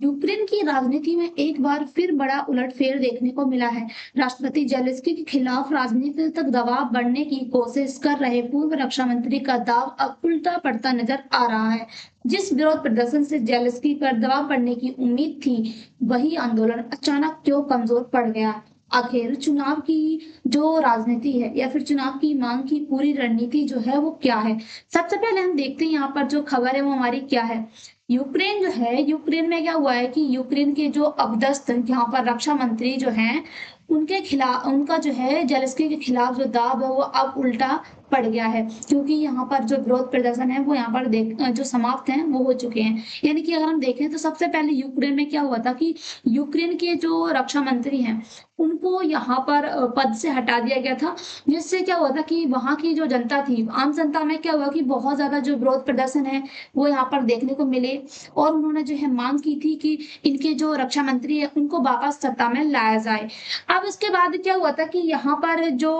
Ukraine की राजनीति में एक बार फिर बड़ा उलटफेर देखने को मिला है। राष्ट्रपति जेलेंस्की के खिलाफ राजनीतिक दबाव बढ़ने की कोशिश कर रहे पूर्व रक्षा मंत्री का दाव अब उल्टा पड़ता नजर आ रहा है। जिस विरोध प्रदर्शन से जेलेंस्की पर दबाव बढ़ने की उम्मीद थी, वही आंदोलन अचानक क्यों कमजोर पड़ गया। आखिर चुनाव की जो राजनीति है या फिर चुनाव की मांग की पूरी रणनीति जो है वो क्या है। सबसे पहले हम देखते हैं यहाँ पर जो खबर है वो हमारी क्या है। यूक्रेन जो है, यूक्रेन में क्या हुआ है कि यूक्रेन के जो अपदस्थ यहाँ पर रक्षा मंत्री जो हैं, उनके खिलाफ उनका जो है जेलेंस्की के खिलाफ जो दाव है वो अब उल्टा पड़ गया है, क्योंकि यहाँ पर जो विरोध प्रदर्शन है वो यहाँ पर जो समाप्त हैं वो हो चुके हैं। यानी कि अगर हम देखें तो सबसे पहले यूक्रेन में क्या हुआ था कि यूक्रेन के जो रक्षा मंत्री हैं उनको यहाँ पर पद से हटा दिया गया था, जिससे क्या हुआ था कि वहां की जो जनता थी, आम जनता में क्या हुआ कि बहुत ज्यादा जो विरोध प्रदर्शन है वो यहाँ पर देखने को मिले और उन्होंने जो है मांग की थी कि इनके जो रक्षा मंत्री है उनको वापस सत्ता में लाया जाए। अब उसके बाद क्या हुआ था कि यहाँ पर जो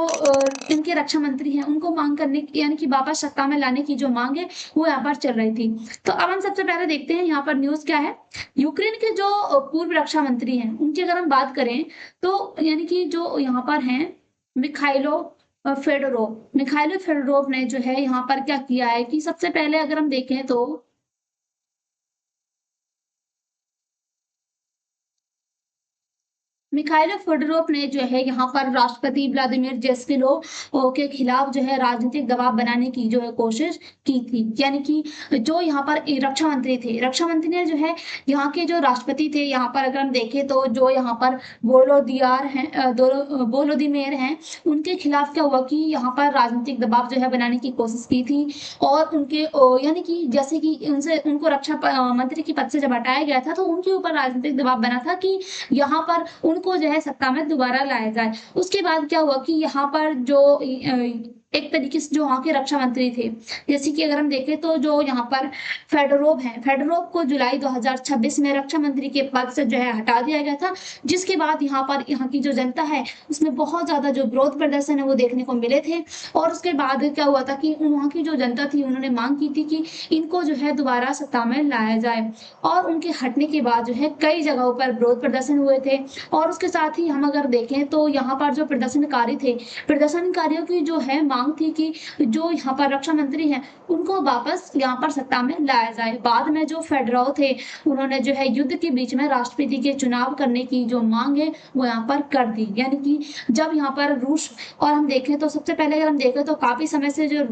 इनके रक्षा मंत्री हैं उनको मांग करने की यानी कि वापस सत्ता में लाने की जो मांग है वो यहाँ पर चल रही थी। तो अब हम सबसे पहले देखते हैं यहाँ पर न्यूज क्या है। यूक्रेन के जो पूर्व रक्षा मंत्री हैं उनकी अगर हम बात करें तो यानी कि जो यहाँ पर हैं मिखाइलो मिखाइलो फेडोरोव ने जो है यहाँ पर क्या किया है कि सबसे पहले अगर हम देखें तो मिखाइलो फेडोरोव ने जो है यहाँ पर राष्ट्रपति व्लादिमीर जेलेंस्की के खिलाफ जो है राजनीतिक दबाव बनाने की जो है कोशिश की थी। यानी कि जो यहाँ पर रक्षा मंत्री थे, रक्षा मंत्री ने जो है यहाँ के जो राष्ट्रपति थे, यहाँ पर अगर हम देखें तो जो यहाँ पर वोलोदिमीर हैं, उनके खिलाफ क्या हुआ कि यहाँ पर राजनीतिक दबाव जो है बनाने की कोशिश की थी और उनके यानी कि जैसे कि उनको रक्षा मंत्री की पद से जब हटाया गया था तो उनके ऊपर राजनीतिक दबाव बना था कि यहाँ पर उनको जो है सत्ता में दोबारा लाया जाए। उसके बाद क्या हुआ कि यहाँ पर जो एक तरीके से जो वहां के रक्षा मंत्री थे, जैसे कि अगर हम देखें तो जो यहाँ पर फेडोरोव हैं, फेडोरोव को जुलाई 2026 में रक्षा मंत्री के पद से जो है हटा दिया गया था, जिसके बाद यहाँ की जो जनता है उसमें बहुत ज्यादा जो विरोध प्रदर्शन है वो देखने को मिले थे। और उसके बाद क्या हुआ था कि वहां की जो जनता थी उन्होंने मांग की थी कि इनको जो है दोबारा सत्ता में लाया जाए और उनके हटने के बाद जो है कई जगहों पर विरोध प्रदर्शन हुए थे। और उसके साथ ही हम अगर देखें तो यहाँ पर जो प्रदर्शनकारी थे, प्रदर्शनकारियों की जो है मांग थी कि जो यहाँ पर रक्षा मंत्री हैं उनको वापस यहाँ पर सत्ता में लाया जाए। बाद में जो फेडोरोव थे उन्होंने जो है युद्ध के बीच में राष्ट्रपति के चुनाव करने की जो मांग है वो यहाँ पर कर दी। यानी कि जब यहाँ पर रूस और हम देखें तो सबसे पहले अगर हम देखें तो काफी समय से जो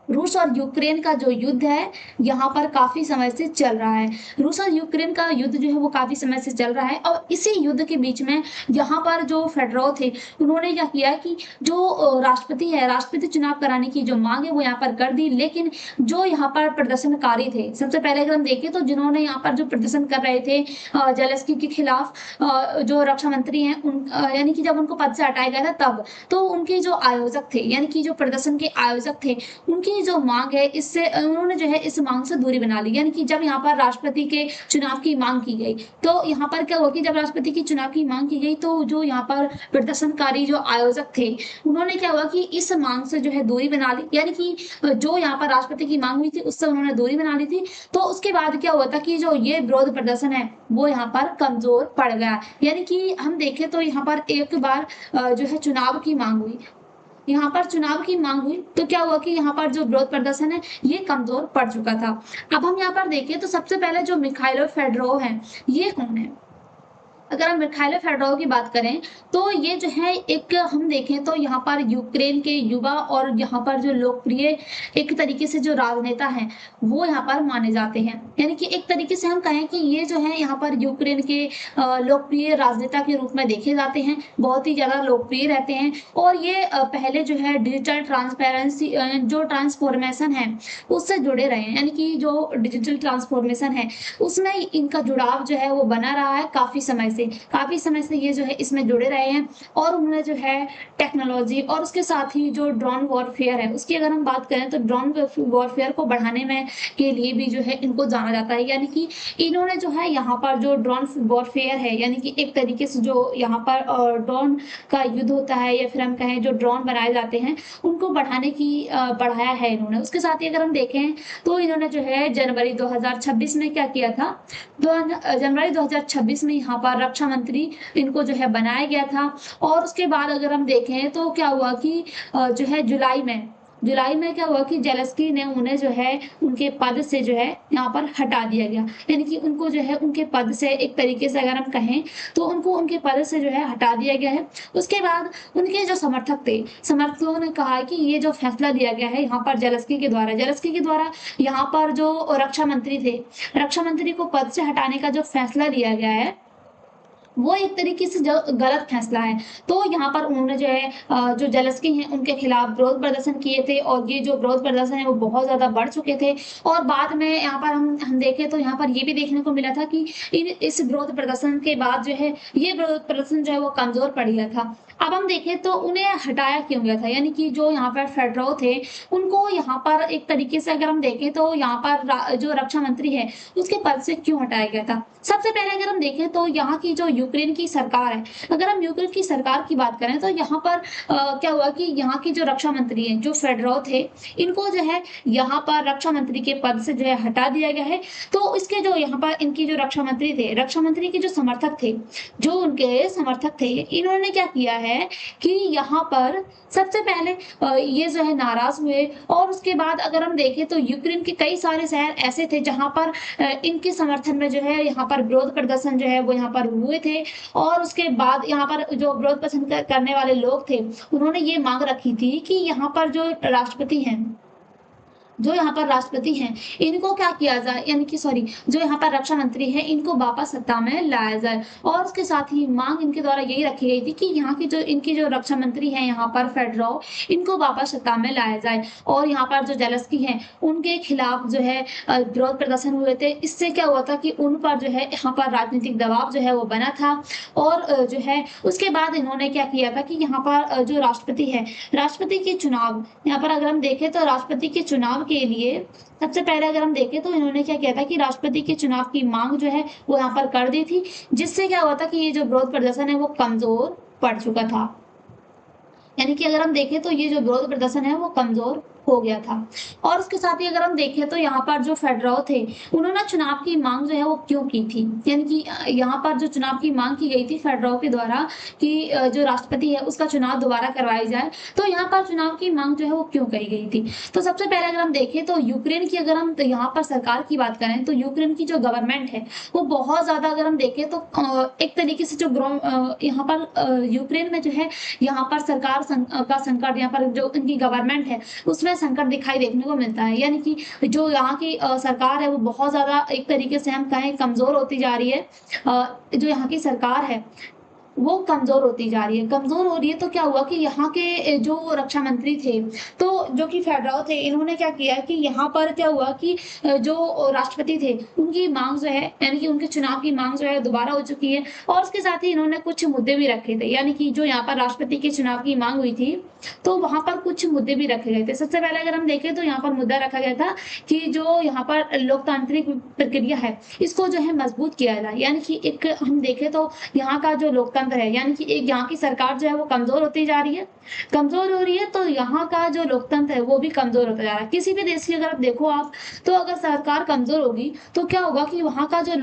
रूस और यूक्रेन का जो युद्ध है यहाँ पर काफी समय से चल रहा है। रूस और यूक्रेन का युद्ध जो है वो काफी समय से चल रहा है और इसी युद्ध के बीच में यहाँ पर जो फेडोरोव थे उन्होंने क्या किया कि जो राष्ट्रपति है, राष्ट्रपति चुनाव कराने की जो मांग है वो यहाँ पर कर दी। लेकिन जो यहाँ पर प्रदर्शनकारी थे, सबसे पहले अगर हम देखें तो जिन्होंने यहाँ पर जो प्रदर्शन कर रहे थे जेलेंस्की के खिलाफ, जो रक्षा मंत्री हैं उन यानी कि जब उनको पद से हटाया गया था तब, तो उनके जो आयोजक थे यानी कि जो प्रदर्शन के आयोजक थे उनकी जो मांग है इससे उन्होंने जो है इस मांग से दूरी बना ली। यानी कि जब यहाँ पर राष्ट्रपति के चुनाव की मांग की गई तो यहाँ पर क्या हुआ कि जब राष्ट्रपति की चुनाव की मांग की गई तो जो यहाँ पर प्रदर्शनकारी जो आयोजक थे उन्होंने क्या हुआ कि इस मांग से जो है दूरी बना ली। यानी कि जो यहाँ पर राष्ट्रपति की मांग हुई थी उससे उन्होंने दूरी बना ली थी। तो उसके बाद क्या हुआ था कि जो ये विरोध प्रदर्शन है वो यहाँ पर कमजोर पड़ गया। यानी कि हम देखें तो यहाँ पर एक बार जो है चुनाव की मांग हुई, यहाँ पर चुनाव की मांग हुई तो क्या हुआ कि यहाँ पर जो विरोध प्रदर्शन है ये कमजोर पड़ चुका था। अब हम यहाँ पर देखें तो सबसे पहले जो मिखाइलो फेडोरोव है ये कौन है। अगर हम मिखाइलो फेडोरोव की बात करें तो ये जो है एक हम देखें तो यहाँ पर यूक्रेन के युवा और यहाँ पर जो लोकप्रिय एक तरीके से जो राजनेता हैं वो यहाँ पर माने जाते हैं। यानी कि एक तरीके से हम कहें कि ये जो है यहाँ पर यूक्रेन के लोकप्रिय राजनेता के रूप में देखे जाते हैं, बहुत ही ज्यादा लोकप्रिय रहते हैं। और ये पहले जो है डिजिटल ट्रांसपेरेंसी जो ट्रांसफॉर्मेशन है उससे जुड़े रहे हैं। यानी कि जो डिजिटल ट्रांसफॉर्मेशन है उसमें इनका जुड़ाव जो है वो बना रहा है काफी समय से ये जो है इसमें जुड़े रहे हैं। और उन्होंने जो है टेक्नोलॉजी और उसके साथ ही जो ड्रोन वॉरफेयर है उसकी अगर हम बात करें तो ड्रोन वॉरफेयर को बढ़ाने में के लिए भी जो है इनको जाना जाना जाता है। यानी कि इन्होंने जो है यहाँ पर जो ड्रोन वॉरफेयर है, यानी कि एक तरीके से जो यहाँ पर ड्रोन का युद्ध होता है, या फिर हम कहें जो ड्रोन बनाए जाते हैं उनको बढ़ाया है इन्होंने। उसके साथ ही अगर हम देखें तो इन्होंने जो है जनवरी 2026 में क्या किया था, जनवरी 2026 में यहाँ पर रक्षा मंत्री इनको जो है बनाया गया था। और उसके बाद अगर हम देखें तो क्या हुआ कि जो है जुलाई में क्या हुआ कि ज़ेलेंस्की ने उन्हें जो है उनके पद से जो है यहाँ पर हटा दिया गया। यानी कि उनको जो है उनके पद से एक तरीके से अगर हम कहें तो उनको उनके पद से जो है हटा दिया गया है। उसके बाद उनके जो समर्थकों ने कहा कि ये जो फैसला लिया गया है यहाँ पर ज़ेलेंस्की के द्वारा यहाँ पर जो रक्षा मंत्री को पद से हटाने का जो फैसला लिया गया है वो एक तरीके से जो गलत फैसला है। तो यहाँ पर उन्होंने जो है जो ज़ेलेंस्की हैं उनके खिलाफ विरोध प्रदर्शन किए थे, और ये जो विरोध प्रदर्शन है वो बहुत ज़्यादा बढ़ चुके थे। और बाद में यहाँ पर हम देखें तो यहाँ पर ये भी देखने को मिला था कि इस विरोध प्रदर्शन के बाद जो है ये विरोध प्रदर्शन जो है वो कमज़ोर पड़ गया था। अब हम देखें तो उन्हें हटाया क्यों गया था, यानी कि जो यहाँ पर फेडरल थे उनको यहाँ पर एक तरीके से अगर हम देखें तो यहाँ पर जो रक्षा मंत्री है उसके पद से क्यों हटाया गया था। सबसे पहले अगर हम देखें तो यहाँ की जो यूक्रेन की सरकार है, अगर हम यूक्रेन की सरकार की बात करें तो यहाँ पर क्या हुआ कि यहाँ की जो रक्षा मंत्री हैं जो फेडरल थे इनको जो है यहाँ पर रक्षा मंत्री के पद से जो है हटा दिया गया है। तो इसके जो यहाँ पर इनकी जो रक्षा मंत्री के जो समर्थक थे इन्होंने क्या किया है कि यहाँ पर सबसे पहले ये जो है नाराज हुए। और उसके बाद अगर हम देखें तो यूक्रेन के कई सारे शहर ऐसे थे जहाँ पर इनके समर्थन में जो है यहाँ पर विरोध प्रदर्शन जो है वो यहाँ पर हुए थे। और उसके बाद यहाँ पर जो विरोध प्रदर्शन करने वाले लोग थे उन्होंने ये मांग रखी थी कि यहाँ पर जो यहाँ पर राष्ट्रपति हैं इनको क्या किया जाए, यानी कि जो यहाँ पर रक्षा मंत्री हैं इनको वापस सत्ता में लाया जाए। और उसके साथ ही मांग इनके द्वारा यही रखी गई थी कि यहाँ की इनकी जो रक्षा मंत्री हैं यहाँ पर फेडरल इनको वापस सत्ता में लाया जाए। और यहाँ पर जो ज़ेलेंस्की हैं उनके खिलाफ जो है विरोध प्रदर्शन हुए थे। इससे क्या हुआ था कि उन पर जो है यहाँ पर राजनीतिक दबाव जो है वो बना था। और जो है उसके बाद इन्होंने क्या किया था कि यहाँ पर जो राष्ट्रपति के चुनाव, यहाँ पर अगर हम देखें तो राष्ट्रपति के चुनाव के लिए सबसे पहले अगर हम देखें तो इन्होंने क्या किया था कि राष्ट्रपति के चुनाव की मांग जो है वो यहाँ पर कर दी थी, जिससे क्या हुआ था कि ये जो विरोध प्रदर्शन है वो कमजोर पड़ चुका था। यानी कि अगर हम देखें तो ये जो विरोध प्रदर्शन है वो कमजोर हो गया था। और उसके साथ ही अगर हम देखें तो यहाँ पर जो फेडरल थे उन्होंने चुनाव की मांग जो है वो क्यों की थी, यानी कि यहाँ पर जो चुनाव की मांग की गई थी फेडरल के द्वारा कि जो राष्ट्रपति है उसका चुनाव दोबारा करवाई जाए, तो यहाँ पर चुनाव की मांग जो है वो क्यों करी गई थी। तो सबसे पहले अगर हम देखें तो यूक्रेन की अगर हम यहाँ पर सरकार की बात करें तो यूक्रेन की जो गवर्नमेंट है वो बहुत ज्यादा, अगर हम देखें तो एक तरीके से जो यहाँ पर यूक्रेन में जो है यहाँ पर सरकार का संकट, यहाँ पर जो इनकी गवर्नमेंट है उसमें संकट दिखाई देखने को मिलता है। यानी कि जो यहाँ की सरकार है वो बहुत ज्यादा एक तरीके से हम कहें कमजोर होती जा रही है। जो यहाँ की सरकार है वो कमजोर होती जा रही है, कमजोर हो रही है। तो क्या हुआ कि यहाँ के जो रक्षा मंत्री थे तो जो कि फेडरल थे इन्होंने क्या किया कि यहाँ पर क्या हुआ कि जो राष्ट्रपति थे उनकी मांग जो है, यानी कि उनके चुनाव की मांग जो है दोबारा हो चुकी है। और उसके साथ ही इन्होंने कुछ मुद्दे भी रखे थे, यानी कि जो यहाँ पर राष्ट्रपति के चुनाव की मांग हुई थी तो वहां पर कुछ मुद्दे भी रखे गए थे। सबसे पहले अगर हम देखें तो यहाँ पर मुद्दा रखा गया था कि जो यहाँ पर लोकतांत्रिक प्रक्रिया है इसको जो है मजबूत किया जाए। यानी कि एक हम देखें तो यहाँ का जो लोकतंत्र है, यानी कि एक यहाँ की सरकार जो है वो कमजोर होती जा रही है, कमजोर हो रही है, तो यहाँ का जो लोकतंत्र है वो भी कमजोर होता जा रहा है। किसी भी देश की अगर देखो आप तो अगर सरकार कमजोर होगी तो क्या होगा कि वहाँ का जो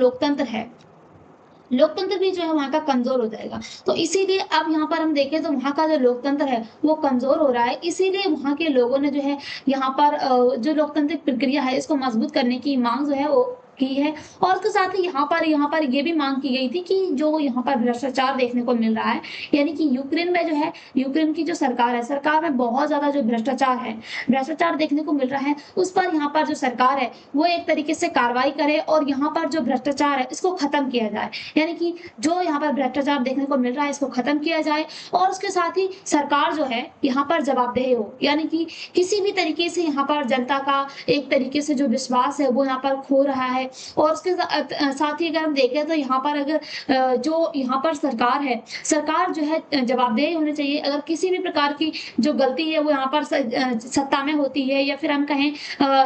लोकतंत्र भी जो है वहाँ का कमजोर हो जाएगा। तो इसीलिए अब यहाँ पर हम देखें तो वहाँ का जो लोकतंत्र है वो कमजोर हो रहा है। इसीलिए वहाँ के लोगों ने जो है यहाँ पर जो लोकतांत्रिक प्रक्रिया है इसको मजबूत करने की मांग जो है वो की है। और उसके साथ ही यहाँ पर ये भी मांग की गई थी कि जो यहाँ पर भ्रष्टाचार देखने को मिल रहा है, यानी कि यूक्रेन में जो है यूक्रेन की जो सरकार है, सरकार में बहुत ज्यादा जो भ्रष्टाचार देखने को मिल रहा है, उस पर यहाँ पर जो सरकार है वो एक तरीके से कार्रवाई करे और यहाँ पर जो भ्रष्टाचार है इसको खत्म किया जाए। यानी कि जो यहाँ पर भ्रष्टाचार देखने को मिल रहा है इसको खत्म किया जाए। और उसके साथ ही सरकार जो है यहाँ पर जवाबदेह हो, यानी कि किसी भी तरीके से यहाँ पर जनता का एक तरीके से जो विश्वास है वो यहाँ पर खो रहा है, और उसके साथ ही अगर हम देखें तो यहाँ पर अगर जो यहाँ पर सरकार है, सरकार जो है जवाबदेह होनी चाहिए। अगर किसी भी प्रकार की जो गलती है वो यहाँ पर सत्ता में होती है, या फिर हम कहें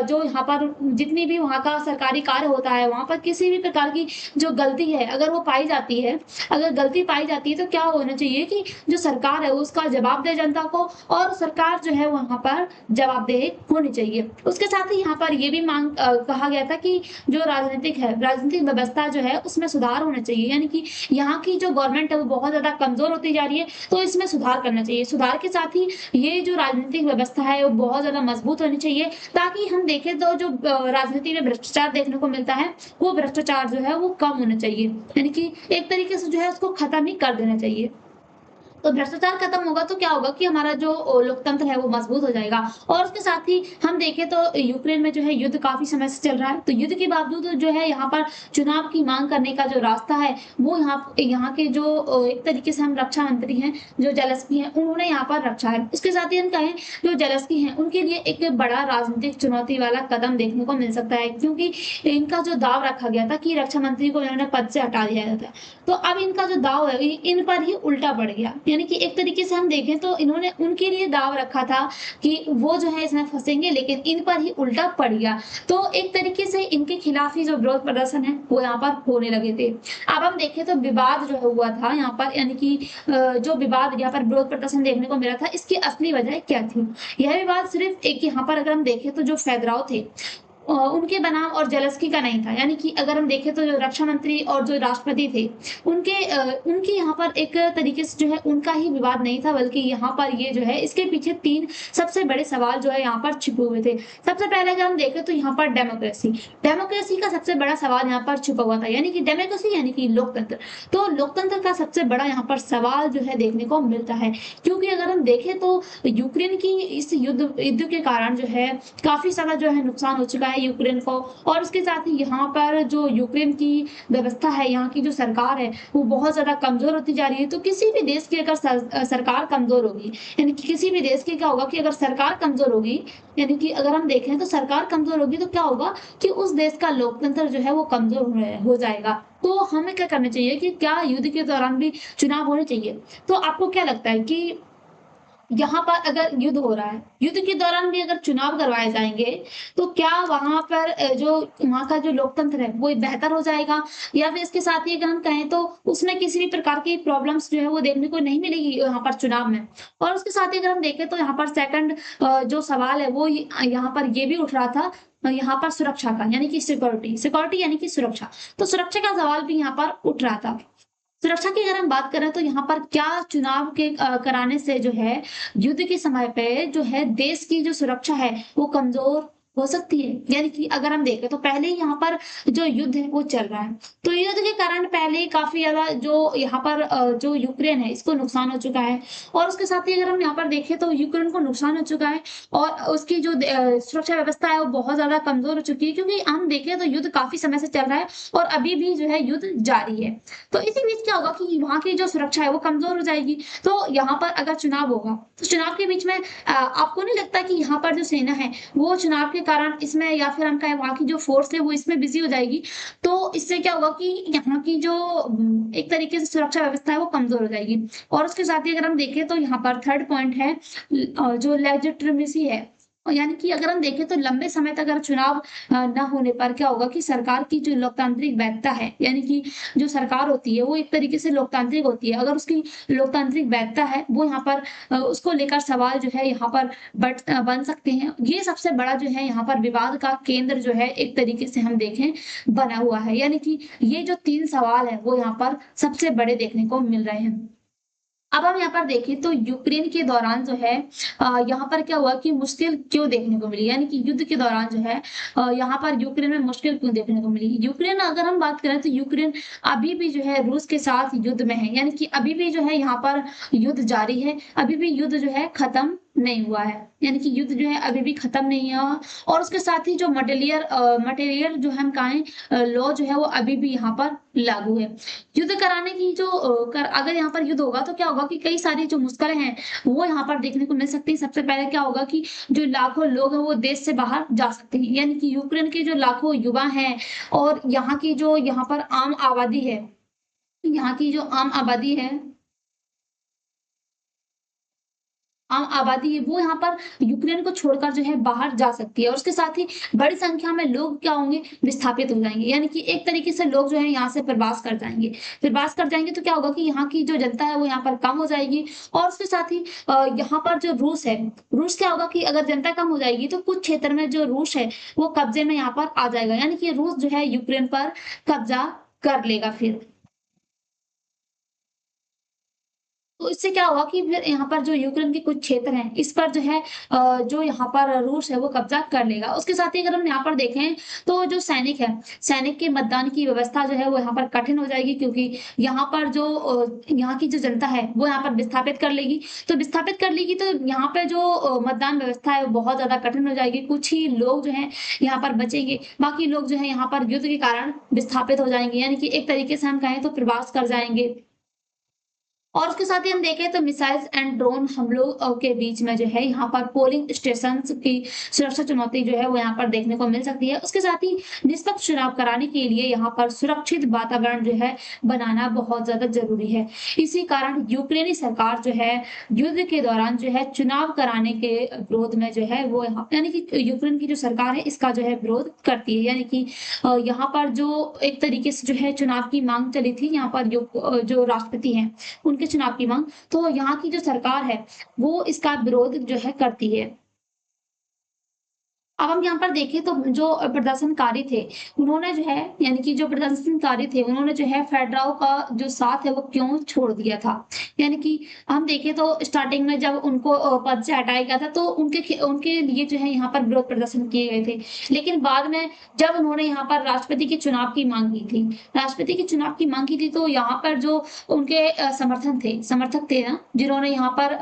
जो यहाँ पर जितनी भी वहाँ का सरकारी कार्य होता है, वहाँ पर किसी भी प्रकार की जो गलती है अगर वो पाई जाती है, अगर गलती पाई जाती है तो क्या होना चाहिए कि जो सरकार है उसका जवाब दे जनता को, और सरकार जो है वहाँ पर जवाबदेह होनी चाहिए। उसके साथ ही यहाँ पर ये भी कहा गया था कि जो राजनीतिक व्यवस्था जो है उसमें सुधार होना चाहिए, यानी कि यहाँ की जो गवर्नमेंट है वो बहुत ज्यादा कमजोर होती जा रही है, तो इसमें सुधार करना चाहिए। सुधार के साथ ही ये जो राजनीतिक व्यवस्था है वो बहुत ज्यादा मजबूत होनी चाहिए, ताकि हम देखें तो जो राजनीति में भ्रष्टाचार देखने को मिलता है वो भ्रष्टाचार जो है वो कम होना चाहिए, यानी कि एक तरीके से जो है उसको खत्म ही कर देना चाहिए। तो भ्रष्टाचार खत्म होगा तो क्या होगा कि हमारा जो लोकतंत्र है वो मजबूत हो जाएगा। और उसके साथ ही हम देखें तो यूक्रेन में जो है युद्ध काफी समय से चल रहा है, तो युद्ध के बावजूद जो है यहाँ पर चुनाव की मांग करने का जो रास्ता है वो यहाँ के जो एक तरीके से हम रक्षा मंत्री हैं जो जेलेंस्की हैं उन्होंने यहाँ पर रखा है। इसके साथ ही हम कहें जो जेलेंस्की हैं उनके लिए एक बड़ा राजनीतिक चुनौती वाला कदम देखने को मिल सकता है, क्योंकि इनका जो दाव रखा गया था कि रक्षा मंत्री को इन्होंने पद से हटा दिया जाता है, तो अब इनका जो दाव है इन पर ही उल्टा पड़ गया। यानी कि एक तरीके से हम देखें तो इन्होंने उनके लिए दाव रखा था कि वो जो है इसमें फंसेंगे, लेकिन इन पर ही उल्टा पड़ गया। तो एक तरीके से इनके खिलाफ ही जो विरोध प्रदर्शन है वो यहाँ पर होने लगे थे। अब हम देखें तो विवाद जो हुआ था यहाँ पर, यानी कि जो विवाद यहाँ पर विरोध प्रदर्शन देखने को मिला था, इसकी असली वजह क्या थी? यह विवाद सिर्फ एक यहाँ पर अगर हम देखें तो जो फैदराव थे उनके बनाम और जेलेंस्की का नहीं था। यानी कि अगर हम देखें तो जो रक्षा मंत्री और जो राष्ट्रपति थे उनके यहाँ पर एक तरीके से जो है उनका ही विवाद नहीं था, बल्कि यहाँ पर ये जो है इसके पीछे 3 सबसे बड़े सवाल जो है यहाँ पर छिपे हुए थे। सबसे पहले अगर हम देखें तो यहाँ पर डेमोक्रेसी का सबसे बड़ा सवाल यहाँ पर छुपा हुआ था, यानी कि डेमोक्रेसी यानी कि लोकतंत्र। तो लोकतंत्र का सबसे बड़ा यहाँ पर सवाल जो है देखने को मिलता है, क्योंकि अगर हम देखें तो यूक्रेन की इस युद्ध के कारण जो है काफी सारा जो है नुकसान हो चुका है यूक्रेन को। और उसके साथ ही यहाँ पर जो यूक्रेन की व्यवस्था है, यहाँ की जो सरकार है वो बहुत ज्यादा कमजोर होती जा रही है। तो किसी भी देश की अगर सरकार कमजोर होगी, यानी कि किसी भी देश की क्या होगा कि अगर सरकार कमजोर होगी, यानी कि अगर हम देखें तो सरकार कमजोर होगी तो क्या होगा कि उस देश का लोकतंत्र जो है वो कमजोर हो जाएगा। तो हमें क्या करना चाहिए कि क्या युद्ध के दौरान भी चुनाव होने चाहिए? तो आपको क्या लगता है कि यहाँ पर अगर युद्ध हो रहा है, युद्ध के दौरान भी अगर चुनाव करवाए जाएंगे तो क्या वहां पर जो वहां का जो लोकतंत्र है वो बेहतर हो जाएगा, या फिर इसके साथ ही अगर हम कहें तो उसमें किसी भी प्रकार की प्रॉब्लम्स जो है वो देखने को नहीं मिलेगी यहाँ पर चुनाव में? और उसके साथ ही अगर हम देखें तो यहाँ पर सेकंड जो सवाल है वो यहाँ पर ये भी उठ रहा था यहाँ पर सुरक्षा का, यानी कि सिक्योरिटी यानी कि सुरक्षा। तो सुरक्षा का सवाल भी यहाँ पर उठ रहा था। सुरक्षा की अगर हम बात करें तो यहाँ पर क्या चुनाव के कराने से जो है युद्ध के समय पे जो है देश की जो सुरक्षा है वो कमजोर हो सकती है? यानी कि अगर हम देखें तो पहले ही यहाँ पर जो युद्ध है वो चल रहा है, तो युद्ध के कारण पहले ही काफी ज्यादा जो यहाँ पर जो यूक्रेन है इसको नुकसान हो चुका है। और उसके साथ ही अगर हम यहाँ पर देखें तो यूक्रेन को नुकसान हो चुका है, और उसकी जो सुरक्षा व्यवस्था है वो बहुत ज्यादा कमजोर हो चुकी है, क्योंकि हम देखें तो युद्ध काफी समय से चल रहा है और अभी भी जो है युद्ध जारी है। तो इसी बीच क्या होगा कि वहां की जो सुरक्षा है वो कमजोर हो जाएगी। तो यहाँ पर अगर चुनाव होगा तो चुनाव के बीच में आपको नहीं लगता कि यहाँ पर जो सेना है वो चुनाव के कारण इसमें, या फिर हम कहें वहां की जो फोर्स है वो इसमें बिजी हो जाएगी? तो इससे क्या होगा कि यहाँ की जो एक तरीके से सुरक्षा व्यवस्था है वो कमजोर हो जाएगी। और उसके साथ ही अगर हम देखें तो यहाँ पर थर्ड पॉइंट है जो लेजिटिमेसी है, और यानी कि अगर हम देखें तो लंबे समय तक अगर चुनाव न होने पर क्या होगा कि सरकार की जो लोकतांत्रिक वैधता है, यानी कि जो सरकार होती है वो एक तरीके से लोकतांत्रिक होती है, अगर उसकी लोकतांत्रिक वैधता है वो यहाँ पर उसको लेकर सवाल जो है यहाँ पर बन सकते हैं। ये सबसे बड़ा जो है यहाँ पर विवाद का केंद्र जो है एक तरीके से हम देखें बना हुआ है, यानी कि ये जो 3 सवाल है वो यहाँ पर सबसे बड़े देखने को मिल रहे हैं। अब हम यहाँ पर देखें तो यूक्रेन के दौरान जो है यहाँ पर क्या हुआ कि मुश्किल क्यों देखने को मिली, यानी कि युद्ध के दौरान जो है यहाँ पर यूक्रेन में मुश्किल क्यों देखने को मिली? यूक्रेन अगर हम बात करें तो यूक्रेन अभी भी जो है रूस के साथ युद्ध में है, यानी कि अभी भी जो है यहाँ पर युद्ध जारी है, अभी भी युद्ध जो है खत्म नहीं हुआ है। यानी कि युद्ध जो है अभी भी खत्म नहीं हुआ और उसके साथ ही जो मटेरियल जो हम कहें लॉ जो है वो अभी भी यहाँ पर लागू है। युद्ध कराने की जो अगर यहाँ पर युद्ध होगा तो क्या होगा कि कई सारी जो मुश्किलें हैं वो यहाँ पर देखने को मिल सकती है। सबसे पहले क्या होगा कि जो लाखों लोग हैं वो देश से बाहर जा सकते हैं। यानी कि यूक्रेन के जो लाखों युवा हैं और यहाँ की जो यहाँ पर आम आबादी है, यहाँ की जो आम आबादी है आम आबादी है वो यहाँ पर यूक्रेन को छोड़कर जो है बाहर जा सकती है और उसके साथ ही बड़ी संख्या में लोग क्या होंगे विस्थापित हो जाएंगे। यानी कि एक तरीके से लोग जो है यहाँ से प्रवास कर जाएंगे। प्रवास कर जाएंगे तो क्या होगा कि यहाँ की जो जनता है वो यहाँ पर कम हो जाएगी और उसके साथ ही यहाँ पर जो रूस है, रूस क्या होगा कि अगर जनता कम हो जाएगी तो कुछ क्षेत्र में जो रूस है वो कब्जे में यहाँ पर आ जाएगा। यानी कि रूस जो है यूक्रेन पर कब्जा कर लेगा फिर। तो इससे क्या होगा कि फिर यहाँ पर जो यूक्रेन के कुछ क्षेत्र हैं, इस पर जो है जो यहाँ पर रूस है वो कब्जा कर लेगा। उसके साथ ही अगर हम यहाँ पर देखें तो जो सैनिक है, सैनिक के मतदान की व्यवस्था जो है वो यहाँ पर कठिन हो जाएगी क्योंकि यहाँ पर जो यहाँ की जो जनता है वो यहाँ पर विस्थापित कर लेगी। तो विस्थापित कर लेगी तो यहाँ पे जो मतदान व्यवस्था है वो बहुत ज़्यादा कठिन हो जाएगी। कुछ ही लोग जो हैं यहाँ पर बचेंगे, बाकी लोग जो है यहाँ पर युद्ध के कारण विस्थापित हो जाएँगे। यानी कि एक तरीके से हम कहें तो प्रवास कर जाएँगे। और उसके साथ ही हम देखें तो मिसाइल्स एंड ड्रोन हमलों के बीच में जो है यहाँ पर पोलिंग स्टेशंस की सुरक्षा चुनौती जो है वो यहाँ पर देखने को मिल सकती है। उसके साथ ही निष्पक्ष चुनाव कराने के लिए यहाँ पर सुरक्षित वातावरण जो है बनाना बहुत ज़्यादा ज़रूरी है। इसी कारण यूक्रेनी सरकार जो है युद्ध के दौरान जो है चुनाव कराने के विरोध में जो है वो यहाँ यानी कि यूक्रेन की जो सरकार है इसका जो है विरोध करती है। यानी कि यहाँ पर जो एक तरीके से जो है चुनाव की मांग चली थी यहाँ पर जो राष्ट्रपति हैं उनके चुनाव की मांग, तो यहाँ की जो सरकार है, वो इसका विरोध जो है करती है। अब हम यहाँ पर देखें तो जो प्रदर्शनकारी थे, उन्होंने जो है यानी कि जो प्रदर्शनकारी थे, उन्होंने जो है फेडराव का जो साथ है वो क्यों छोड़ दिया था? यानी कि हम देखें तो स्टार्टिंग में जब उनको पद से हटाया गया था तो उनके लिए जो है यहाँ पर विरोध प्रदर्शन किए गए थे। लेकिन बाद में जब उन्होंने यहाँ पर राष्ट्रपति के चुनाव की मांग की थी, राष्ट्रपति के चुनाव की मांग की थी तो यहाँ पर जो उनके समर्थक थे ना, जिन्होंने यहाँ पर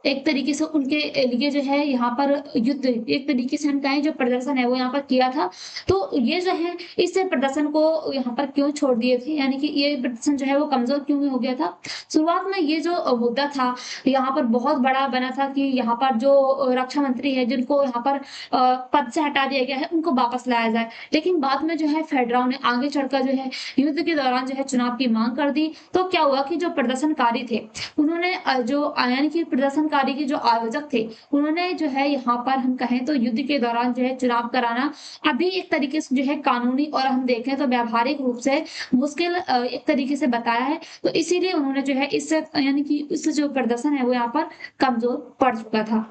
एक तरीके से उनके लिए जो है यहाँ पर युद्ध एक तरीके से हम कहें जो प्रदर्शन है वो यहाँ पर किया था। तो ये जो है इस प्रदर्शन को यहाँ पर क्यों छोड़ दिए थे? यानी कि ये प्रदर्शन जो है वो कमज़ोर क्यों हो गया था? शुरुआत में ये जो मुद्दा था यहाँ पर बहुत बड़ा बना था कि यहाँ पर जो रक्षा मंत्री है जिनको यहाँ पर पद से हटा दिया गया है उनको वापस लाया जाए। लेकिन बाद में जो है फेडराव ने आगे चढ़कर जो है युद्ध के दौरान जो है चुनाव की मांग कर दी। तो क्या हुआ कि जो प्रदर्शनकारी थे उन्होंने यानी कि प्रदर्शनकारी के जो आयोजक थे उन्होंने जो है यहाँ पर हम कहें तो युद्ध के दौरान जो है चुनाव कराना अभी एक तरीके से जो है कानूनी और हम देखें तो व्यावहारिक रूप से मुश्किल एक तरीके से बताया है। तो इसीलिए उन्होंने जो है इस यानी कि इस जो प्रदर्शन है वो यहाँ पर कमजोर पड़ चुका था।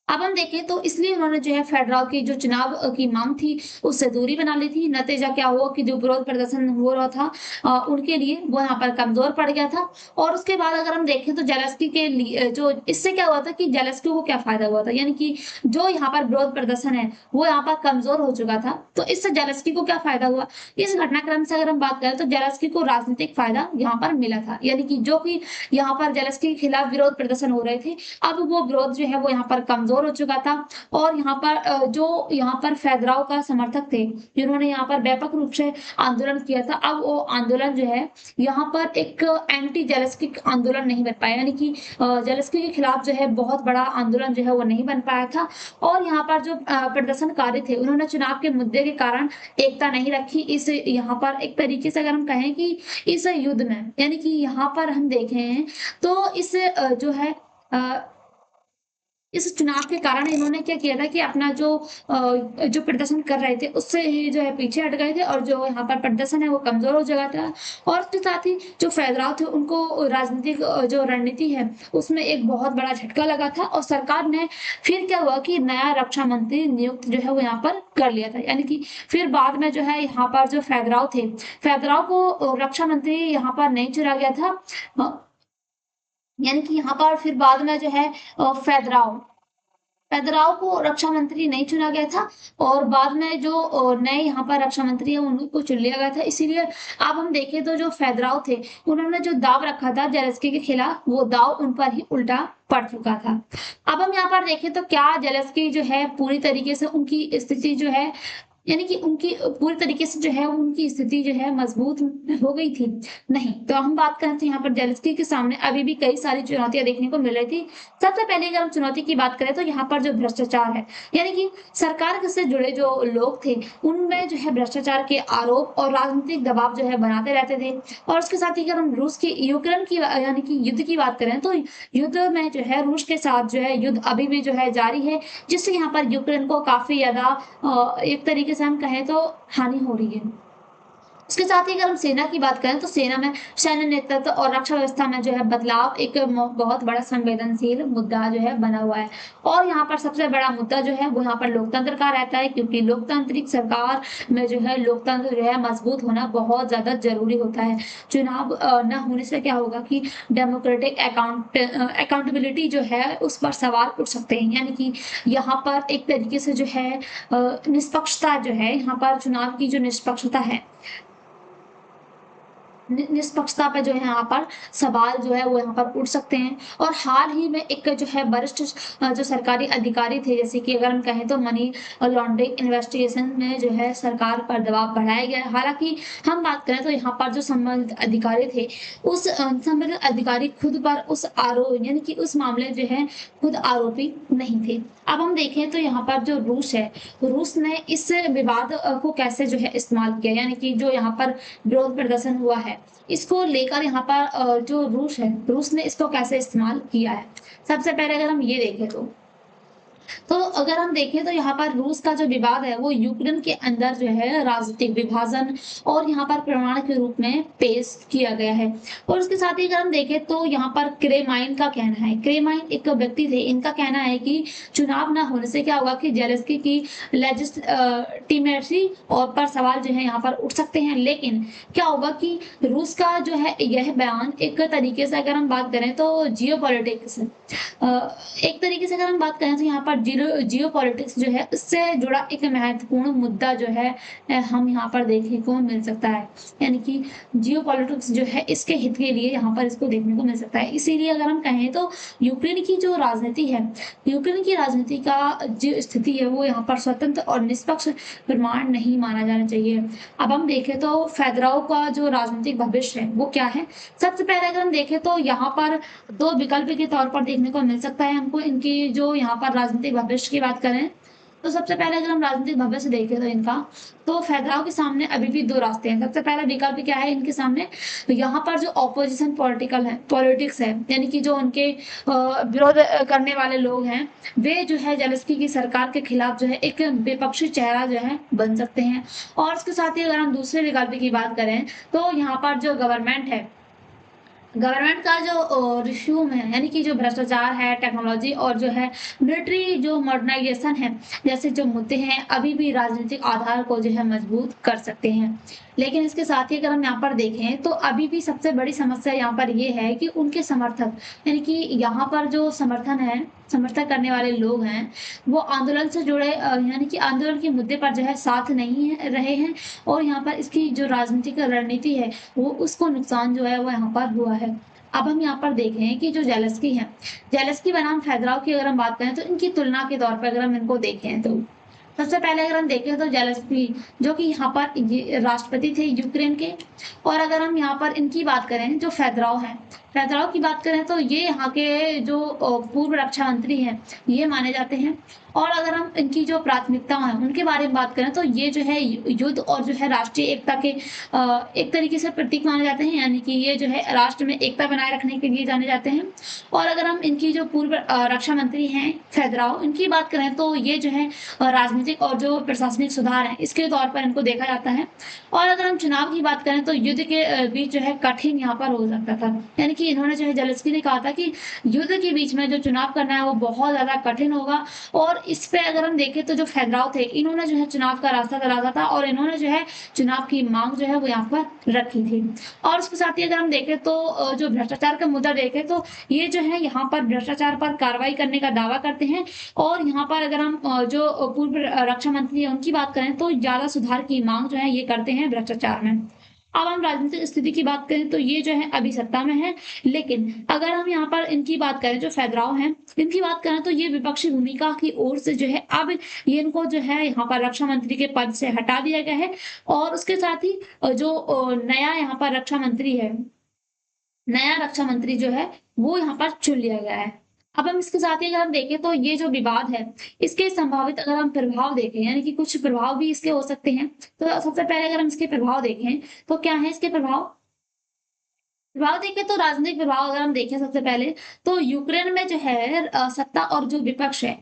अब हम देखें तो इसलिए उन्होंने जो है फेडरल की जो चुनाव की मांग थी उससे दूरी बना ली थी। नतीजा क्या हुआ कि जो विरोध प्रदर्शन हो रहा था उनके लिए वो यहाँ पर कमजोर पड़ गया था। और उसके बाद अगर हम देखें तो जेलेंस्की के लिए जो इससे क्या हुआ था कि जेलेंस्की को क्या फायदा हुआ था, यानी कि जो यहाँ पर विरोध प्रदर्शन है वो यहाँ पर कमजोर हो चुका था। तो इससे जेलेंस्की को क्या फायदा हुआ? इस घटनाक्रम से अगर हम बात करें तो जेलेंस्की को राजनीतिक फायदा यहाँ पर मिला था। यानी कि जो कि यहाँ पर जेलेंस्की के खिलाफ विरोध प्रदर्शन हो रहे थे, अब वो विरोध जो है वो यहाँ पर कमजोर हो चुका था। और यहाँ पर जो यहाँ पर फेदराव का समर्थक थे जिन्होंने यहाँ पर व्यापक रूप से आंदोलन किया था, अब वो आंदोलन जो है यहाँ पर एक एंटी जेलेंस्की आंदोलन नहीं बन पाया। यानी कि जेलेंस्की के खिलाफ जो है बहुत बड़ा आंदोलन जो है वो नहीं बन पाया था। और यहाँ पर जो प्रदर्शनकारी थे उन्होंने चुनाव के मुद्दे के कारण एकता नहीं रखी। इस यहाँ पर एक तरीके से अगर हम कहें कि इस युद्ध में यानी कि यहाँ पर हम देखें तो इस जो है इस चुनाव के कारण इन्होंने क्या किया था कि अपना जो प्रदर्शन कर रहे थे उससे ही जो है पीछे हट गए थे और जो यहाँ पर प्रदर्शन है वो कमजोर हो चुका था। और उसके साथ ही जो फेदराव थे उनको राजनीतिक जो रणनीति है उसमें एक बहुत बड़ा झटका लगा था और सरकार ने फिर क्या हुआ कि नया रक्षा मंत्री नियुक्त जो है वो यहाँ पर कर लिया था। यानी कि फिर बाद में जो है यहाँ पर जो फेदराव थे, फेदराव को रक्षा मंत्री यहाँ पर नहीं चुना गया था। यानी कि यहाँ पर फिर बाद में जो है फेदराव फेदराव को रक्षा मंत्री नहीं चुना गया था और बाद में जो नए यहाँ पर रक्षा मंत्री है उनको चुन लिया गया था। इसीलिए अब हम देखें तो जो फेदराव थे उन्होंने जो दाव रखा था जेलेंस्की के खिलाफ वो दाव उन पर ही उल्टा पड़ चुका था। अब हम यहाँ पर देखें तो क्या जेलेंस्की जो है पूरी तरीके से उनकी स्थिति जो है यानी कि उनकी पूरी तरीके से जो है उनकी स्थिति जो है मजबूत हो गई थी? नहीं। तो हम बात करें तो यहाँ पर जेलेंस्की के सामने अभी भी कई सारी चुनौतियां देखने को मिल रही थी। सबसे पहले अगर हम चुनौती की बात करें तो यहाँ पर जो भ्रष्टाचार है यानी कि सरकार से जुड़े जो लोग थे उनमें जो है भ्रष्टाचार के आरोप और राजनीतिक दबाव जो है बनाते रहते थे। और उसके साथ ही अगर हम रूस की यूक्रेन की यानी कि युद्ध की बात करें तो युद्ध में जो है रूस के साथ जो है युद्ध अभी भी जो है जारी है, जिससे यहाँ पर यूक्रेन को काफी ज्यादा एक तरीके से हम कहें तो हानि हो रही है। इसके साथ ही अगर हम सेना की बात करें तो सेना में सैन्य नेतृत्व और रक्षा व्यवस्था में जो है बदलाव एक बहुत बड़ा संवेदनशील मुद्दा जो है बना हुआ है। और यहाँ पर सबसे बड़ा मुद्दा जो है वो यहाँ पर लोकतंत्र का रहता है, क्योंकि लोकतांत्रिक सरकार में जो है लोकतंत्र जो है मजबूत होना बहुत ज्यादा जरूरी होता है। चुनाव न होने से क्या होगा कि डेमोक्रेटिक अकाउंटेबिलिटी जो है उस पर सवाल उठ सकते हैं, यानी कि यहाँ पर एक तरीके से जो है निष्पक्षता जो है यहाँ पर चुनाव की जो निष्पक्षता है निष्पक्षता पे जो है यहाँ पर सवाल जो है वो यहाँ पर उठ सकते हैं। और हाल ही में एक जो है वरिष्ठ जो सरकारी अधिकारी थे, जैसे कि अगर हम कहें तो मनी लॉन्ड्रिंग इन्वेस्टिगेशन में जो है सरकार पर दबाव बढ़ाया गया है। हालांकि हम बात करें तो यहाँ पर जो संबंधित अधिकारी थे उस संबंधित अधिकारी खुद पर उस आरोप यानी कि उस मामले जो है खुद आरोपी नहीं थे। अब हम देखें तो यहाँ पर जो रूस है, रूस ने इस विवाद को कैसे जो है इस्तेमाल किया, यानी कि जो यहाँ पर विरोध प्रदर्शन हुआ है इसको लेकर यहाँ पर जो रूस ने इसको कैसे इस्तेमाल किया है। सबसे पहले अगर हम ये देखें तो अगर हम देखें तो यहाँ पर रूस का जो विवाद है वो यूक्रेन के अंदर जो है राजनीतिक विभाजन और यहाँ पर प्रमाण के रूप में पेश किया गया है। और उसके साथ ही अगर हम देखें तो यहाँ पर क्रेमाइन का कहना है, क्रेमाइन एक व्यक्ति थे, इनका कहना है कि चुनाव न होने से क्या होगा कि जेलेंस्की की लेजिटिमेसी और पर सवाल जो है यहाँ पर उठ सकते हैं। लेकिन क्या होगा कि रूस का जो है यह बयान एक तरीके से अगर हम बात करें तो जियोपॉलिटिक्स एक तरीके से अगर हम बात करें तो यहाँ पर जियोपॉलिटिक्स जो है उससे जुड़ा एक महत्वपूर्ण मुद्दा जो है हम यहाँ पर देखने को मिल सकता है, यानी कि जियोपॉलिटिक्स जो है इसके हित के लिए यहाँ पर इसको देखने को मिल सकता है। इसीलिए अगर हम कहें तो यूक्रेन की जो राजनीति है, यूक्रेन की राजनीति का जो स्थिति है वो यहाँ पर स्वतंत्र और निष्पक्ष प्रमाण नहीं माना जाना चाहिए। अब हम देखें तो फेदराव का जो राजनीतिक भविष्य है वो क्या है। सबसे पहले अगर हम देखें तो यहाँ पर दो विकल्प के तौर पर देखने को मिल सकता है हमको इनकी जो यहाँ पर राजनीतिक भविष्य की बात करें तो सबसे पहले अगर हम राजनीतिक भविष्य देखें तो इनका तो फेदराव के सामने अभी भी दो रास्ते हैं। सबसे पहला विकल्प क्या है इनके सामने, तो यहाँ पर जो ऑपोजिशन पॉलिटिक्स है यानी कि जो उनके विरोध करने वाले लोग हैं वे जो है जेलेंस्की की सरकार के खिलाफ जो है एक विपक्षी चेहरा जो है बन सकते हैं। और उसके साथ ही अगर हम दूसरे विकल्प की बात करें तो यहाँ पर जो गवर्नमेंट का जो रिज्यूम है यानी कि जो भ्रष्टाचार है, टेक्नोलॉजी और जो है मिलिट्री जो मॉडर्नाइजेशन है जैसे जो मुद्दे हैं अभी भी राजनीतिक आधार को जो है मजबूत कर सकते हैं। लेकिन इसके साथ ही अगर हम यहाँ पर देखें तो अभी भी सबसे बड़ी समस्या यहाँ पर ये है कि उनके समर्थक यानी कि यहाँ पर जो समर्थन करने वाले लोग हैं वो आंदोलन से जुड़े यानी कि आंदोलन के मुद्दे पर जो है साथ नहीं रहे हैं और यहाँ पर इसकी जो राजनीतिक रणनीति है वो उसको नुकसान जो है वो यहाँ पर हुआ है। अब हम यहाँ पर देखें कि जो जेलेंस्की बनाम फेदराव की अगर हम बात करें तो इनकी तुलना के तौर पर अगर हम इनको देखें तो सबसे पहले अगर हम देखें तो जेलेंस्की जो कि यहाँ पर राष्ट्रपति थे यूक्रेन के, और अगर हम यहाँ पर इनकी बात करें जो फेदराव की बात करें तो ये यहाँ के जो पूर्व रक्षा मंत्री हैं ये माने जाते हैं। और अगर हम इनकी जो प्राथमिकता है उनके बारे में बात करें तो ये जो है युद्ध और जो है राष्ट्रीय एकता के एक तरीके से प्रतीक माने जाते हैं, यानी कि ये जो है राष्ट्र में एकता बनाए रखने के लिए जाने जाते हैं। और अगर हम इनकी जो पूर्व रक्षा मंत्री हैं फेदराव, इनकी बात करें तो ये जो है राजनीतिक और जो प्रशासनिक सुधार है इसके तौर पर इनको देखा जाता है। और अगर हम चुनाव की बात करें तो युद्ध के बीच जो है कठिन यहाँ पर हो सकता था, यानी कि कि इन्होंने जो है ज़ेलेंस्की ने कहा था कि युद्ध के बीच में जो चुनाव करना है वो बहुत ज़्यादा कठिन होगा और इस पे अगर हम देखें तो जो फेदराव थे, इन्होंने जो है चुनाव का रास्ता तलाशा था और इन्होंने जो है चुनाव की माँग जो है वो यहाँ पर रखी थी। और उसके साथ ही अगर हम देखें तो जो भ्रष्टाचार का मुद्दा देखें तो ये जो है यहाँ पर भ्रष्टाचार पर कार्रवाई करने का दावा करते हैं और यहाँ पर अगर हम जो पूर्व रक्षा मंत्री हैं उनकी बात करें तो ज़्यादा सुधार की माँग जो है ये करते हैं भ्रष्टाचार में। अब हम राजनीतिक स्थिति की बात करें तो ये जो है अभी सत्ता में है, लेकिन अगर हम यहाँ पर इनकी बात करें जो फेदराव हैं, इनकी बात करें तो ये विपक्षी भूमिका की ओर से जो है अब ये इनको जो है यहाँ पर रक्षा मंत्री के पद से हटा दिया गया है और उसके साथ ही जो नया यहाँ पर रक्षा मंत्री है, नया रक्षा मंत्री जो है वो यहाँ पर चुन लिया गया है। अब हम इसके साथ ही अगर हम देखें तो ये जो विवाद है, इसके संभावित अगर हम प्रभाव देखें यानी कि कुछ प्रभाव भी इसके हो सकते हैं। तो सबसे पहले अगर हम इसके प्रभाव देखें तो क्या है इसके प्रभाव? प्रभाव देखें तो राजनीतिक प्रभाव अगर हम देखें सबसे पहले तो यूक्रेन में जो है सत्ता और जो विपक्ष है,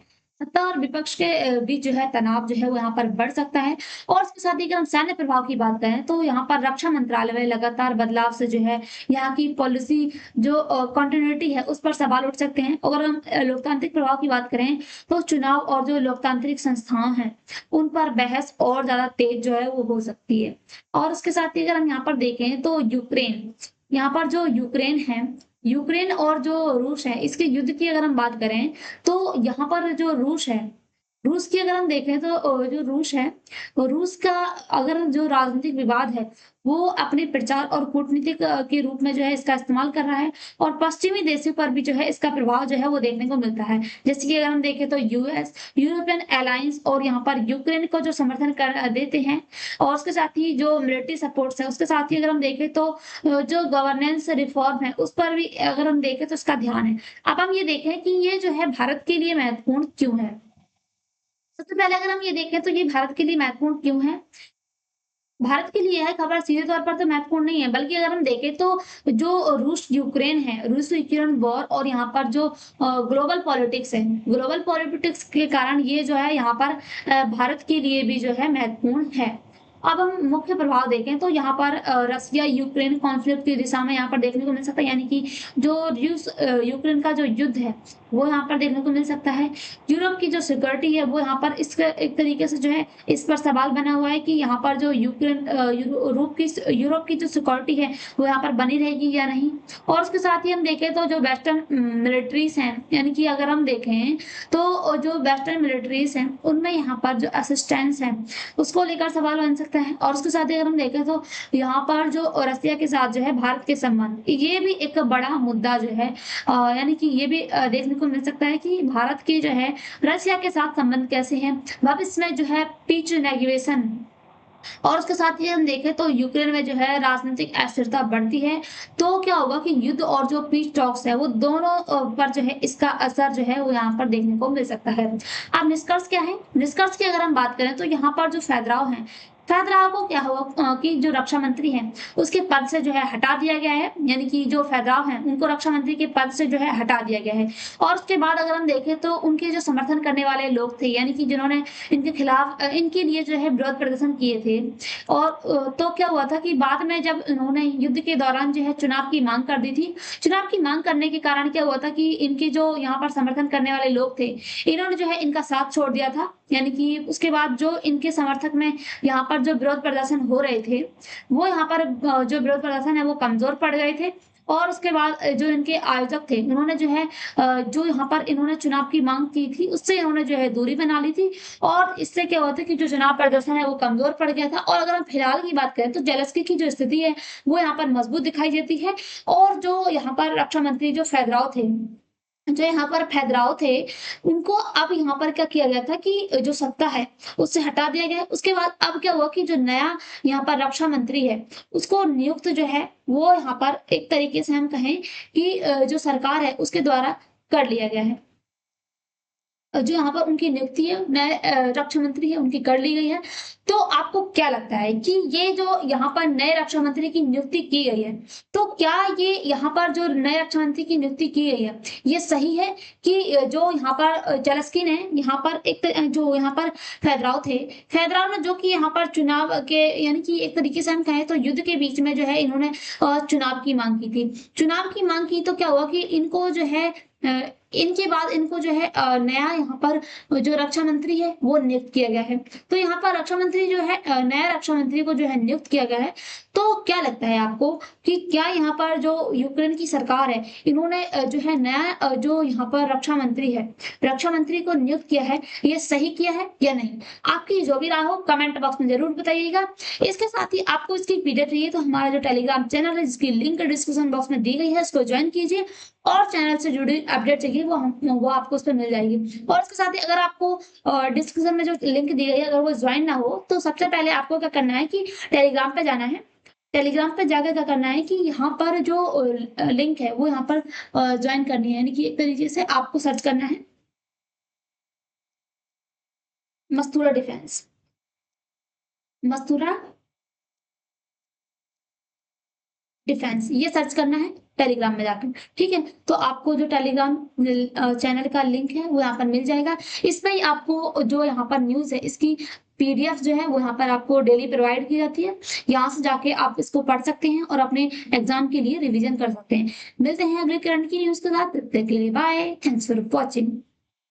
सत्ता और विपक्ष के बीच जो है तनाव जो है वो यहाँ पर बढ़ सकता है और इसके साथ ही अगर हम सैन्य प्रभाव की बात करें तो यहाँ पर रक्षा मंत्रालय में लगातार बदलाव से जो है यहाँ की पॉलिसी जो कंटिन्यूटी है उस पर सवाल उठ सकते हैं। अगर हम लोकतांत्रिक प्रभाव की बात करें तो चुनाव और जो लोकतांत्रिक संस्थाएं हैं उन पर बहस और ज्यादा तेज जो है वो हो सकती है। और उसके साथ ही अगर हम यहाँ पर देखें तो यूक्रेन, यहाँ पर जो यूक्रेन है, यूक्रेन और जो रूस है इसके युद्ध की अगर हम बात करें तो यहाँ पर जो रूस है, रूस की अगर हम देखें तो जो रूस है, तो रूस का अगर जो राजनीतिक विवाद है वो अपने प्रचार और कूटनीतिक के रूप में जो है इसका इस्तेमाल कर रहा है और पश्चिमी देशों पर भी जो है इसका प्रभाव जो है वो देखने को मिलता है। जैसे कि अगर हम देखें तो यूएस, यूरोपियन अलायंस और यहाँ पर यूक्रेन को जो समर्थन कर देते हैं और उसके साथ ही जो मिलिट्री सपोर्ट्स है उसके साथ ही अगर हम देखें तो जो गवर्नेंस रिफॉर्म है उस पर भी अगर हम देखें तो इसका ध्यान है। अब हम ये देखें कि ये जो है भारत के लिए महत्वपूर्ण क्यों है? सबसे पहले अगर हम ये देखें तो ये भारत के लिए महत्वपूर्ण क्यों है? भारत के लिए है खबर सीधे तौर पर तो महत्वपूर्ण नहीं है, बल्कि अगर हम देखें तो जो रूस यूक्रेन है, रूस यूक्रेन वॉर और यहाँ पर जो ग्लोबल पॉलिटिक्स है, ग्लोबल पॉलिटिक्स के कारण ये जो है यहाँ पर भारत के लिए भी जो है महत्वपूर्ण है। अब हम मुख्य प्रभाव देखें तो यहाँ पर रसिया यूक्रेन कॉन्फ्लिक्ट की दिशा में यहाँ पर देखने को मिल सकता है, यानी कि जो रूस यूक्रेन का जो युद्ध है वो यहाँ पर देखने को मिल सकता है। यूरोप की जो सिक्योरिटी है वो यहाँ पर इस एक तरीके से जो है इस पर सवाल बना हुआ है कि यहाँ पर जो यूक्रेन यूरोप की जो सिक्योरिटी है वो यहाँ पर बनी रहेगी या नहीं। और उसके साथ ही हम देखें तो जो वेस्टर्न मिलिट्रीज हैं, यानी कि अगर हम देखें तो जो वेस्टर्न मिलिट्रीज हैं उनमें यहाँ पर जो असिस्टेंस है उसको लेकर सवाल बन सकता है। और उसके साथ ही अगर हम देखें तो यहाँ पर जो रसिया के साथ जो है भारत के संबंध, ये भी एक बड़ा मुद्दा जो है यानी कि ये भी देखने को मिल सकता है कि भारत की जो है रसिया के साथ संबंध कैसे हैं, भविष्य में जो है पीस नेगोशिएशन। और उसके साथ ही हम देखें तो यूक्रेन में जो है राजनीतिक अस्थिरता बढ़ती है तो क्या होगा कि युद्ध और जो पीस टॉक्स है वो दोनों पर जो है इसका असर जो है वो यहाँ पर देखने को मिल सकता है। अब निष्कर्ष क्या है? निष्कर्ष की अगर हम बात करें तो यहाँ पर जो फेदराव है, फेदराव को क्या हुआ कि जो रक्षा मंत्री हैं उसके पद से जो है हटा दिया गया है, यानी कि जो फेदराव हैं उनको रक्षा मंत्री के पद से जो है हटा दिया गया है। और उसके बाद अगर हम देखें तो उनके जो समर्थन करने वाले लोग थे, यानी कि जिन्होंने इनके खिलाफ इनके लिए जो है विरोध प्रदर्शन किए थे और तो क्या हुआ था कि बाद में जब इन्होंने युद्ध के दौरान जो है चुनाव की मांग कर दी थी, चुनाव की मांग करने के कारण क्या हुआ था कि इनके जो यहाँ पर समर्थन करने वाले लोग थे इन्होंने जो है इनका साथ छोड़ दिया था, यानी कि उसके बाद जो इनके समर्थक में यहाँ पर जो विरोध प्रदर्शन हो रहे थे वो यहाँ पर जो विरोध प्रदर्शन है वो कमजोर पड़ गए थे। और उसके बाद जो इनके आयोजक थे उन्होंने जो है जो यहाँ पर इन्होंने चुनाव की मांग की थी उससे इन्होंने जो है दूरी बना ली थी और इससे क्या हुआ था कि जो चुनाव प्रदर्शन है वो कमजोर पड़ गया था। और अगर हम फिलहाल की बात करें तो ज़ेलेंस्की की जो स्थिति है वो यहाँ पर मजबूत दिखाई देती है और जो यहाँ पर रक्षा मंत्री जो फेदराव थे, जो यहाँ पर फेदराव थे, उनको अब यहाँ पर क्या किया गया था कि जो सत्ता है उससे हटा दिया गया। उसके बाद अब क्या हुआ कि जो नया यहाँ पर रक्षा मंत्री है उसको नियुक्त जो है वो यहाँ पर एक तरीके से हम कहें कि जो सरकार है उसके द्वारा कर लिया गया है। जो यहाँ पर उनकी नियुक्ति है नए रक्षा मंत्री है उनकी कर ली गई है। तो आपको क्या लगता है कि ये जो यहाँ पर नए रक्षा मंत्री की नियुक्ति की गई है, तो क्या ये यहाँ पर जो नए रक्षा मंत्री की नियुक्ति की गई है, ये सही है कि जो यहाँ पर ज़ेलेंस्की ने यहाँ पर जो यहाँ पर फेदराव थे, फेदराव ने जो कि यहाँ पर चुनाव के यानी कि एक तरीके से हम कहें तो युद्ध के बीच में जो है इन्होंने चुनाव की माँग की थी। चुनाव की माँग की तो क्या हुआ कि इनको जो है इनके बाद इनको जो है नया यहाँ पर जो रक्षा मंत्री है वो नियुक्त किया गया है। तो यहाँ पर रक्षा मंत्री जो है नया रक्षा मंत्री को जो है नियुक्त किया गया है। तो क्या लगता है आपको कि क्या यहाँ पर जो यूक्रेन की सरकार है इन्होंने जो है नया जो यहाँ पर रक्षा मंत्री है, रक्षा मंत्री को नियुक्त किया है, ये सही किया है या नहीं? आपकी जो भी राय हो कमेंट बॉक्स में ज़रूर बताइएगा। इसके साथ ही आपको इसकी पीडीएफ चाहिए तो हमारा जो टेलीग्राम चैनल है जिसकी लिंक डिस्क्रिप्शन बॉक्स में दी गई है इसको ज्वाइन कीजिए और चैनल से जुड़ी अपडेट चाहिए वो आपको उस पे मिल जाएगी। और इसके साथ ही अगर आपको डिस्क्रिप्शन में जो लिंक दी गई है अगर वो ज्वाइन ना हो तो सबसे पहले आपको क्या करना है कि टेलीग्राम पे जाना है। टेलीग्राम पे जाकर क्या करना है कि यहाँ पर जो लिंक है वो यहाँ पर ज्वाइन करनी है यानी कि एक तरीके से आपको सर्च करना है मस्तूरा डिफेंस, मस्तूरा डिफेंस ये सर्च करना है टेलीग्राम में जाकर, ठीक है? तो आपको जो टेलीग्राम चैनल का लिंक है वो यहाँ पर मिल जाएगा। इसमें ही आपको जो यहाँ पर न्यूज़ है इसकी पीडीएफ जो है वो यहाँ पर आपको डेली प्रोवाइड की जाती है। यहाँ से जाके आप इसको पढ़ सकते हैं और अपने एग्जाम के लिए रिवीजन कर सकते हैं। मिलते हैं अगले करंट की न्यूज़ के साथ, तब तक के लिए बाय, थैंक्स फॉर वॉचिंग।